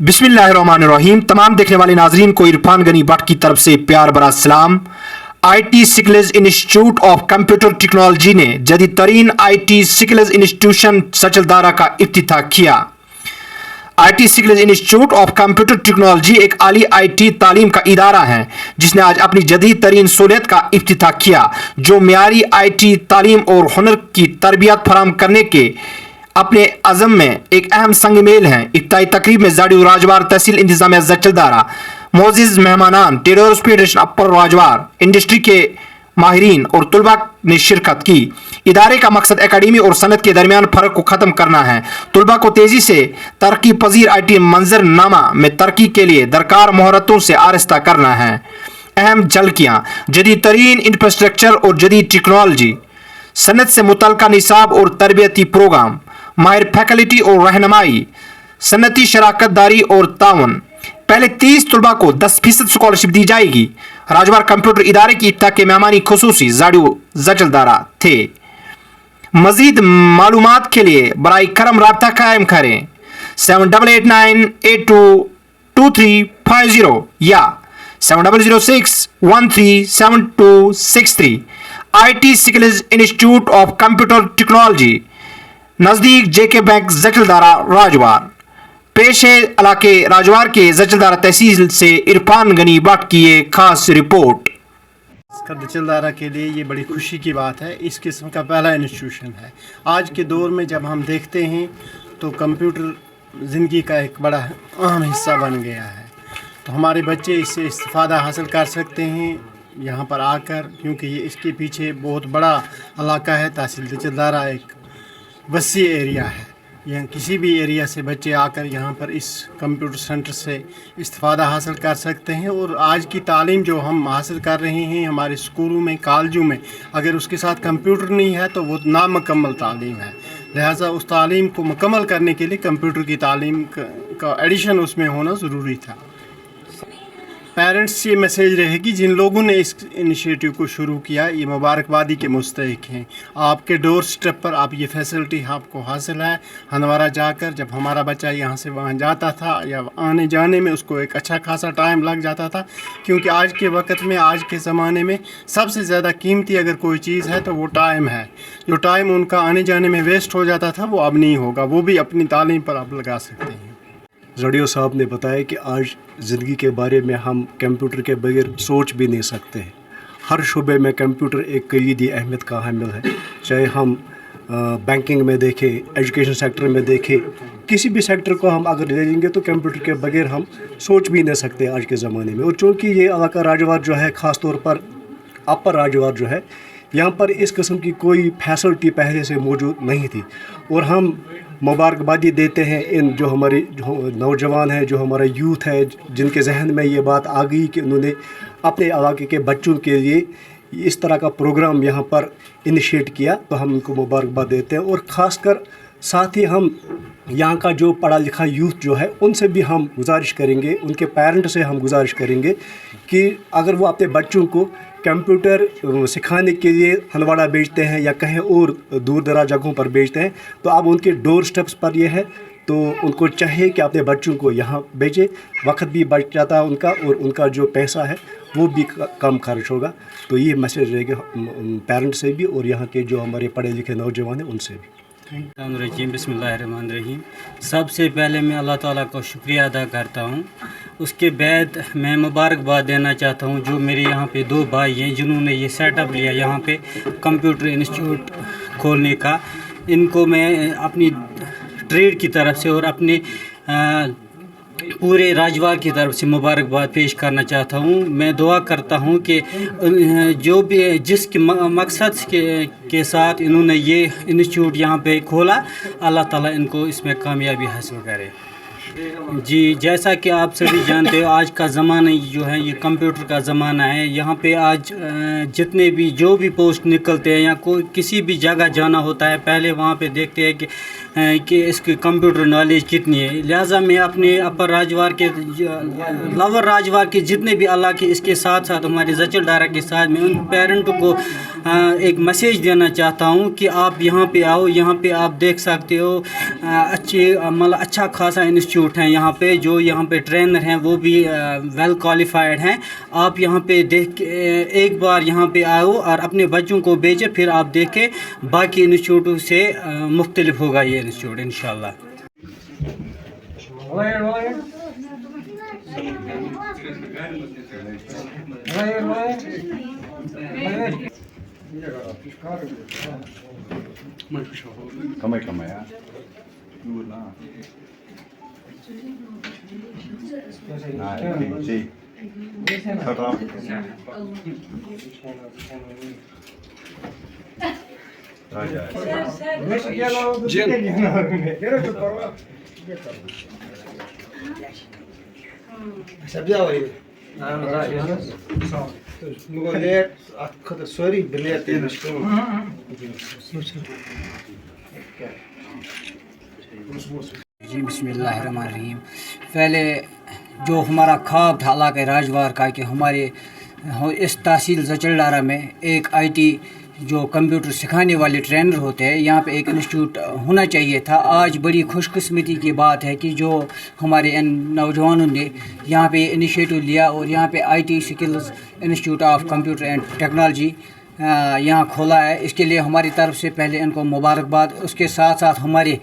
बिस्मिल्लाहिर्रहमानिर्रहीम। तमाम देखने वाले नाजरीन को इरफान गनी भट्ट की तरफ से प्यार भरा सलाम। IT skills institute of computer technology ने जदीद तरीन IT स्किल्स इंस्टीट्यूशन सचलदारा का इफ्तिताह किया। IT skills institute of computer technology एक आली IT तालीम का इदारा है जिसने आज अपनी जदीद तरीन सहूलियत का इफ्तिताह किया, जो मियारी IT तालीम और हुनर की तरबियत फराहम करने के अपने अज़म में एक अहम संग मेल हैं। इफ्तिताही तकरीब में जाड़ी राजवार तहसील इंतजामिया जचलदारा, मोअज़्ज़िज़ मेहमानान, टेरर्स फेडरेशन अपर राजवार, इंडस्ट्री के माहिरीन और तलबा ने शिरकत की। इदारे का मकसद एकेडमी और सनत के दरमियान फ़र्क को ख़त्म करना है, तलबा को तेज़ी से तरक्की पजीर IT मंजरनामा में तरक्की के लिए दरकार महारतों से आरास्ता करना है। अहम झलकियाँ, जदीद तरीन इंफ्रास्ट्रक्चर और जदीद टेक्नोलॉजी, सनत से मुतल्लिक़ निसाब और तरबियती प्रोग्राम, माहिर फैकल्टी और रहनुमाई, सनती शराकत दारी और ताउन। पहले 30 तलबा को 10% स्कॉलरशिप दी जाएगी। राजवार कंप्यूटर इदारे की इफ्तिताह के मेहमानी खुसूसी जाड़ू जचलदारा थे। मजीद मालूमात के लिए बराए करम राब्ता कायम करें 7889822350 या 7006137263। IT skills institute of computer technology, नज़दीक JK बैंक जचलदारा राजवार। पेश है इलाके राजवार के जचलदारा तहसील से इरफान गनी भट्ट की ये खास रिपोर्ट। इसका जचलदारा के लिए ये बड़ी खुशी की बात है। इस किस्म का पहला इंस्टीट्यूशन है। आज के दौर में जब हम देखते हैं तो कंप्यूटर ज़िंदगी का एक बड़ा अहम हिस्सा बन गया है, तो हमारे बच्चे इससे इस्तिफ़ादा हासिल कर सकते हैं यहाँ पर आकर, क्योंकि ये इसके पीछे बहुत बड़ा इलाका है। तहसील जचलदारा एक वसी एरिया है, यहाँ किसी भी एरिया से बच्चे आकर यहाँ पर इस कंप्यूटर सेंटर से इस्तिफ़ादा हासिल कर सकते हैं। और आज की तालीम जो हम हासिल कर रहे हैं हमारे स्कूलों में, कॉलेजों में, अगर उसके साथ कंप्यूटर नहीं है तो वो नामुकम्मल तालीम है। लिहाजा उस तालीम को मुकम्मल करने के लिए कंप्यूटर की तालीम का एडिशन उसमें होना ज़रूरी था। पेरेंट्स से ये मैसेज रहेगी, जिन लोगों ने इस इनिशिएटिव को शुरू किया ये मुबारकबादी के मुस्तहिक हैं। आपके डोर स्टेप पर आप ये फैसिलिटी आपको हासिल है। हंदवारा जाकर जब हमारा बच्चा यहाँ से वहाँ जाता था या आने जाने में उसको एक अच्छा खासा टाइम लग जाता था, क्योंकि आज के वक्त में, आज के ज़माने में सबसे ज़्यादा कीमती अगर कोई चीज़ है तो वो टाइम है। जो टाइम उनका आने जाने में वेस्ट हो जाता था वो अब नहीं होगा, वो भी अपनी तालीम पर आप लगा सकते हैं। जड़ियो साहब ने बताया कि आज ज़िंदगी के बारे में हम कंप्यूटर के बगैर सोच भी नहीं सकते। हर शुबे में कंप्यूटर एक कलीदी अहमियत का हामिल है, चाहे हम बैंकिंग में देखें, एजुकेशन सेक्टर में देखें, किसी भी सेक्टर को हम अगर ले लेंगे तो कंप्यूटर के बगैर हम सोच भी नहीं सकते आज के ज़माने में। और चूँकि ये इलाका राजवार जो है, ख़ास तौर पर अपर राजवार जो है, यहाँ पर इस किस्म की कोई फैसिलिटी पहले से मौजूद नहीं थी। और हम मुबारकबादी देते हैं इन जो हमारे नौजवान हैं, जो हमारा यूथ है, जिनके जहन में ये बात आ गई कि उन्होंने अपने इलाके के बच्चों के लिए इस तरह का प्रोग्राम यहाँ पर इनिशिएट किया, तो हम उनको मुबारकबाद देते हैं। और ख़ासकर साथ ही हम यहाँ का जो पढ़ा लिखा यूथ जो है उनसे भी हम गुजारिश करेंगे, उनके पेरेंट से हम गुजारिश करेंगे कि अगर वो अपने बच्चों को कंप्यूटर सिखाने के लिए हंदवाड़ा भेजते हैं या कहीं और दूर दराज जगहों पर भेजते हैं, तो अब उनके डोर स्टेप्स पर ये है, तो उनको चाहिए कि अपने बच्चों को यहाँ भेजें। वक्त भी बच जाता है उनका, और उनका जो पैसा है वो भी कम खर्च होगा। तो ये मैसेज रहेगा पेरेंट्स से भी और यहाँ के जो हमारे पढ़े लिखे नौजवान हैं उनसे भी। बिस्मिल्लाहिर्रहमानिर्रहीम। सबसे पहले मैं अल्लाह ताला का शुक्रिया अदा करता हूँ। उसके बाद मैं मुबारकबाद देना चाहता हूँ जो मेरे यहाँ पे 2 भाई हैं जिन्होंने ये सेटअप लिया यहाँ पे कंप्यूटर इंस्टीट्यूट खोलने का। इनको मैं अपनी ट्रेड की तरफ से और अपने पूरे राजवार की तरफ से मुबारकबाद पेश करना चाहता हूँ। मैं दुआ करता हूँ कि जो भी जिस मकसद के साथ इन्होंने ये इंस्टीट्यूट यहाँ पे खोला, अल्लाह ताला इनको इसमें कामयाबी हासिल करे। जी, जैसा कि आप सभी जानते हो आज का ज़माना जो है ये कंप्यूटर का ज़माना है। यहाँ पे आज जितने भी जो भी पोस्ट निकलते हैं या कोई किसी भी जगह जाना होता है, पहले वहाँ पे देखते हैं कि इसकी कंप्यूटर नॉलेज कितनी है। लिहाजा मैं अपने अपर राजवार के, लोअर राजवार के जितने भी इलाके इसके साथ साथ हमारे जचलदारा के साथ में उन पेरेंटों को एक मैसेज देना चाहता हूँ कि आप यहाँ पे आओ, यहाँ पे आप देख सकते हो मतलब अच्छा खासा इंस्टीट्यूट है यहाँ पे, जो यहाँ पे ट्रेनर हैं वो भी वेल क्वालिफाइड हैं। आप यहाँ पे देख एक बार यहाँ पे आओ और अपने बच्चों को भेजें, फिर आप देखें बाकी इंस्टीट्यूटों से मुख्तलिफ होगा ये इंस्टीट्यूट इंशाल्लाह। Kamay ya. Yun na. Sí. जी बिस्मिल्लाहिर्रहमानिर्रहीम। पहले जो हमारा ख्वाब था इलाक़े राजवार का कि हमारे इस तहसील जचलडारा में एक आईटी जो कंप्यूटर सिखाने वाले ट्रेनर होते हैं, यहाँ पे एक इंस्टीट्यूट होना चाहिए था। आज बड़ी खुशकिस्मती की बात है कि जो हमारे इन नौजवानों ने यहाँ पे इनिशिएटिव लिया और यहाँ पे IT skills institute of computer and technology यहाँ खोला है। इसके लिए हमारी तरफ से पहले इनको मुबारकबाद। उसके साथ साथ हमारे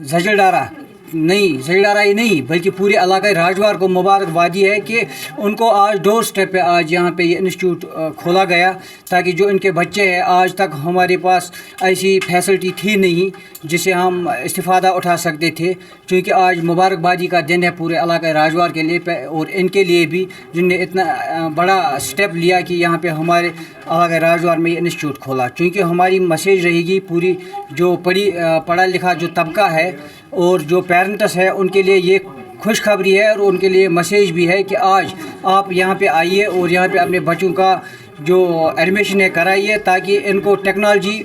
जचलडारा ही नहीं बल्कि पूरे इलाक़े राजवार को मुबारकबादी है कि उनको आज डोर स्टेप पे आज यहाँ पे ये इंस्टीट्यूट खोला गया, ताकि जो इनके बच्चे हैं, आज तक हमारे पास ऐसी फैसिलिटी थी नहीं जिसे हम इस्तिफ़ादा उठा सकते थे। क्योंकि आज मुबारकबादी का दिन है पूरे इलाक़े राजवार के लिए और इनके लिए भी जिनने इतना बड़ा स्टेप लिया कि यहाँ पे हमारे इलाक़े राजवार में ये इंस्टीट्यूट खोला। क्योंकि हमारी मैसेज रहेगी पूरी जो पढ़ा लिखा जो तबका है और जो पेरेंट्स है उनके लिए ये खुशखबरी है और उनके लिए मैसेज भी है कि आज आप यहाँ पे आइए और यहाँ पे अपने बच्चों का जो एडमिशन है कराइए, ताकि इनको टेक्नोलॉजी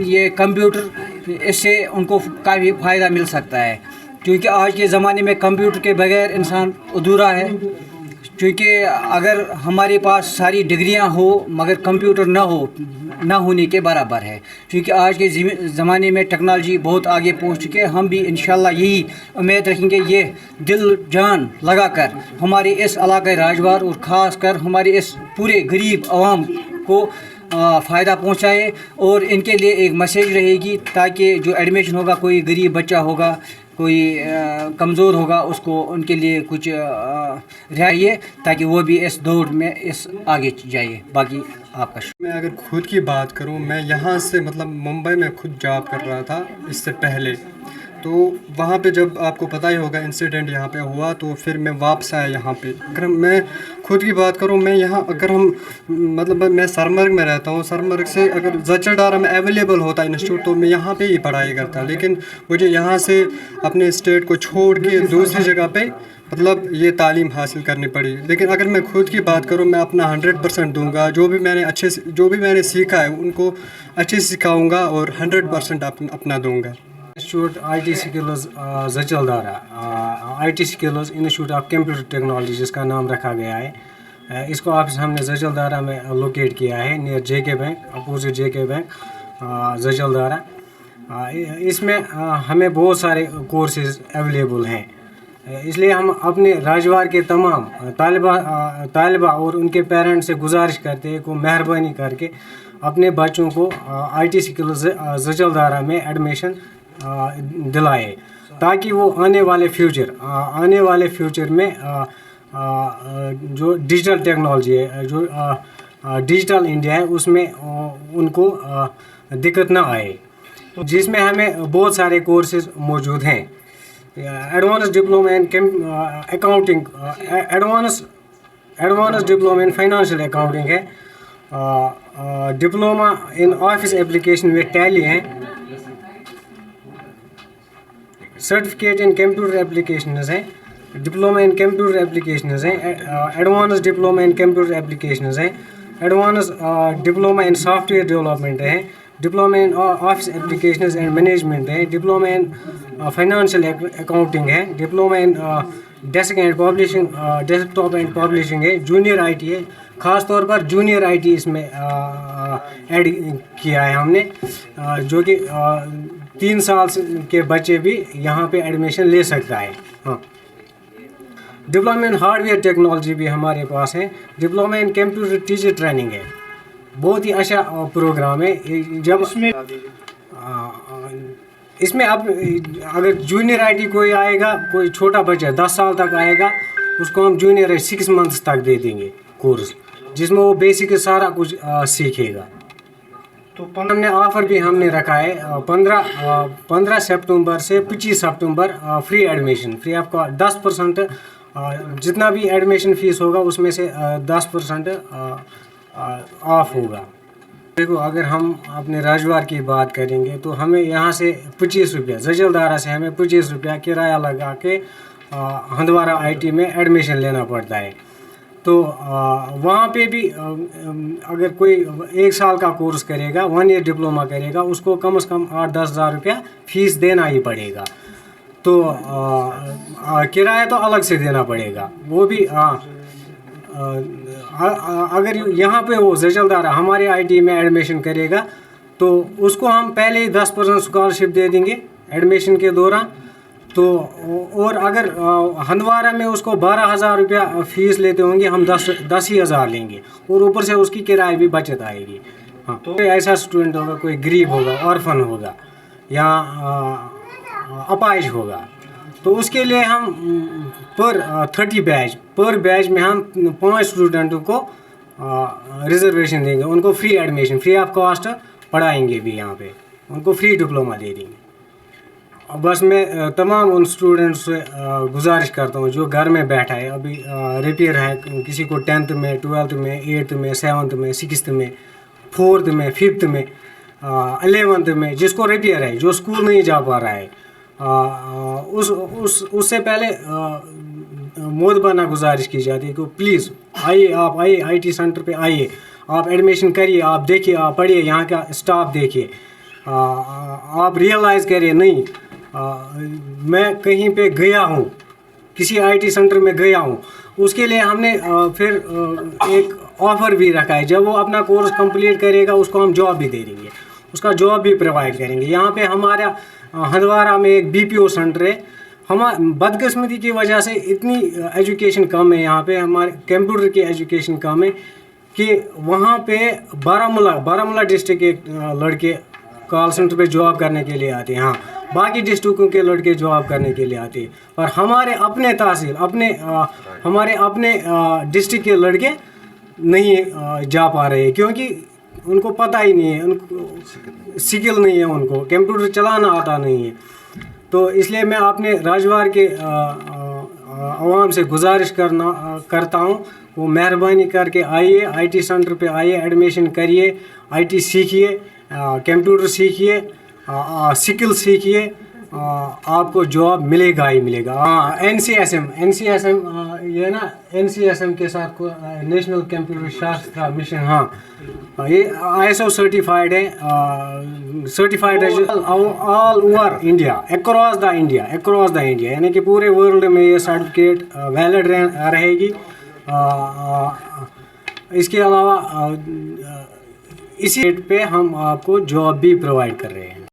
ये कंप्यूटर इससे उनको काफ़ी फ़ायदा मिल सकता है। क्योंकि आज के ज़माने में कंप्यूटर के बगैर इंसान अधूरा है। क्योंकि अगर हमारे पास सारी डिग्रियां हो मगर कंप्यूटर ना होने के बराबर है। क्योंकि आज के ज़माने में टेक्नोलॉजी बहुत आगे पहुंच चुके हैं। हम भी इंशाल्लाह यही उम्मीद रखेंगे ये दिल जान लगाकर हमारे इस इलाक़े राजवार और ख़ास कर हमारे इस पूरे गरीब आवाम को फ़ायदा पहुंचाए और इनके लिए एक मैसेज रहेगी, ताकि जो एडमिशन होगा, कोई गरीब बच्चा होगा, कोई कमज़ोर होगा, उसको उनके लिए कुछ रियायत है ताकि वो भी इस दौड़ में इस आगे जाइए। बाकी आपका मैं अगर खुद की बात करूं, मैं यहाँ से मतलब मुंबई में खुद जॉब कर रहा था इससे पहले। तो वहाँ पे जब आपको पता ही होगा इंसिडेंट यहाँ पे हुआ, तो फिर मैं वापस आया यहाँ पे। अगर मैं खुद की बात करूँ, मैं यहाँ अगर हम मतलब मैं सरमर्ग में रहता हूँ, सरमर्ग से अगर जचलडारा में अवेलेबल होता इंस्टीट्यूट तो मैं यहाँ पे ही पढ़ाई करता। लेकिन मुझे यहाँ से अपने स्टेट को छोड़ के दूसरी जगह पे मतलब ये तालीम हासिल करनी पड़ी। लेकिन अगर मैं खुद की बात करूँ, मैं अपना 100% दूँगा। जो भी मैंने सीखा है उनको अच्छे से सिखाऊँगा और 100% अपना दूँगा। Institute IT skills Jachaldara, IT skills institute of computer technology जिसका नाम रखा गया है, इसको ऑफिस हमने जचलडारा में लोकेट किया है, near JK bank, opposite JK bank Jachaldara. इसमें हमें बहुत सारे कोर्सेज अवेलेबल हैं, इसलिए हम अपने राजवार के तमाम तालिबा और उनके पेरेंट्स से गुजारिश करते हैं को मेहरबानी करके अपने बच्चों को IT स्किल्स जचलडारा में एडमिशन दिलाए, ताकि वो आने वाले फ्यूचर में जो डिजिटल टेक्नोलॉजी है, जो डिजिटल इंडिया है, उसमें उनको दिक्कत ना आए। जिसमें हमें बहुत सारे कोर्सेज मौजूद हैं। Advance diploma in accounting, advance diploma in financial accounting है, डिप्लोमा इन ऑफिस एप्लीकेशन में टैली है, सर्टिफिकेट इन कंप्यूटर एप्लीकेशंस हैं, डिप्लोमा इन कंप्यूटर एप्लीकेशंस हैं, advance diploma in computer applications हैं, advance diploma in software development है, diploma in office applications and management है, diploma in financial accounting है, diploma in desktop and publishing है, junior IT है, ख़ास तौर पर जूनियर आईटी इसमें ऐड किया है हमने, जो कि 3 साल के बच्चे भी यहाँ पे एडमिशन ले सकता है। हाँ, डिप्लोमा इन हार्डवेयर टेक्नोलॉजी भी हमारे पास है। Diploma in computer teacher training है, बहुत ही अच्छा प्रोग्राम है। जब इसमें अब अगर जूनियर आईटी कोई आएगा, कोई छोटा बच्चा 10 साल तक आएगा, उसको हम जूनियर 6 मंथ्स तक दे देंगे कोर्स, जिसमें वो बेसिक सारा कुछ सीखेगा। तो हमने ऑफ़र भी हमने रखा है 15 सितंबर से 25 सितंबर फ्री एडमिशन, फ्री आपका 10% जितना भी एडमिशन फ़ीस होगा उसमें से 10% ऑफ होगा। देखो, अगर हम अपने राजवार की बात करेंगे तो हमें यहाँ से 25 रुपया, जजलदारा से हमें 25 रुपया किराया लगा के हंदवारा आईटी में एडमिशन लेना पड़ता है। तो वहाँ पे भी अगर कोई 1 साल का कोर्स करेगा, 1 ईयर डिप्लोमा करेगा, उसको कम से कम 8-10 हज़ार रुपया फ़ीस देना ही पड़ेगा। तो किराया तो अलग से देना पड़ेगा, वो भी अगर यहाँ पे वो जजलदारा हमारे आईटी में एडमिशन करेगा तो उसको हम पहले ही 10% स्कॉलरशिप दे देंगे एडमिशन के दौरान। तो और अगर हंदवारा में उसको 12,000 रुपया फ़ीस लेते होंगे, हम 10 ही हज़ार लेंगे और ऊपर से उसकी किराए भी बचत आएगी। हाँ, तो ऐसा स्टूडेंट होगा, कोई गरीब होगा, ऑर्फन होगा या अपाहिज होगा, तो उसके लिए हम पर 30 बैच में हम 5 स्टूडेंटों को रिजर्वेशन देंगे, उनको free admission, free of cost पढ़ाएंगे भी यहाँ पे, उनको फ्री डिप्लोमा दे देंगे। बस मैं तमाम उन स्टूडेंट्स से गुजारिश करता हूँ जो घर में बैठा है, अभी रिपेयर है, किसी को 10th में, 12th में, 8th में, 7th में, 6th में, 4th में, 5th में, 11th में, जिसको रिपेयर है, जो स्कूल नहीं जा पा रहा है, उससे पहले मोदबाना गुजारिश की जाती है कि प्लीज़ आइए, आप आइए आईटी सेंटर पे आइए, आप एडमिशन करिए, आप देखिए, आप पढ़िए, यहाँ का स्टाफ देखिए, आप रियलाइज़ करिए नहीं मैं कहीं पे गया हूँ, किसी आईटी सेंटर में गया हूँ। उसके लिए हमने फिर एक ऑफ़र भी रखा है, जब वो अपना कोर्स कंप्लीट करेगा उसको हम जॉब भी दे देंगे, उसका जॉब भी प्रोवाइड करेंगे। यहाँ पे हमारा हंदवारा में एक BPO सेंटर है। बदकिस्मती की वजह से इतनी एजुकेशन कम है यहाँ पे, हमारे कंप्यूटर की एजुकेशन कम है कि वहाँ पे बारामूला डिस्ट्रिक्ट के लड़के कॉल सेंटर पे जॉब करने के लिए आते हैं। हाँ, बाकी डिस्ट्रिक्टों के लड़के जॉब करने के लिए आते हैं, और हमारे अपने तहसील हमारे अपने डिस्ट्रिक्ट के लड़के नहीं जा पा रहे हैं, क्योंकि उनको पता ही नहीं है, उनको स्किल नहीं है, उनको कंप्यूटर चलाना आता नहीं है। तो इसलिए मैं अपने राजवार के आवाम से गुजारिश करता हूँ, वो मेहरबानी करके आइए, आईटी सेंटर पे आइए, एडमिशन करिए, आईटी सीखिए, कंप्यूटर सीखिए, स्किल सीखिए, आपको जॉब मिलेगा ही मिलेगा। हाँ, NCSM ये ना, NCSM के साथ नेशनल कंप्यूटर शास्त्र मिशन, हाँ ये ISO सर्टिफाइड है, सर्टिफाइड है all over India, across the India, यानी कि पूरे वर्ल्ड में ये सर्टिफिकेट वैलिड रहेगी। इसके अलावा इसी रेट पे हम आपको जॉब भी प्रोवाइड कर रहे हैं।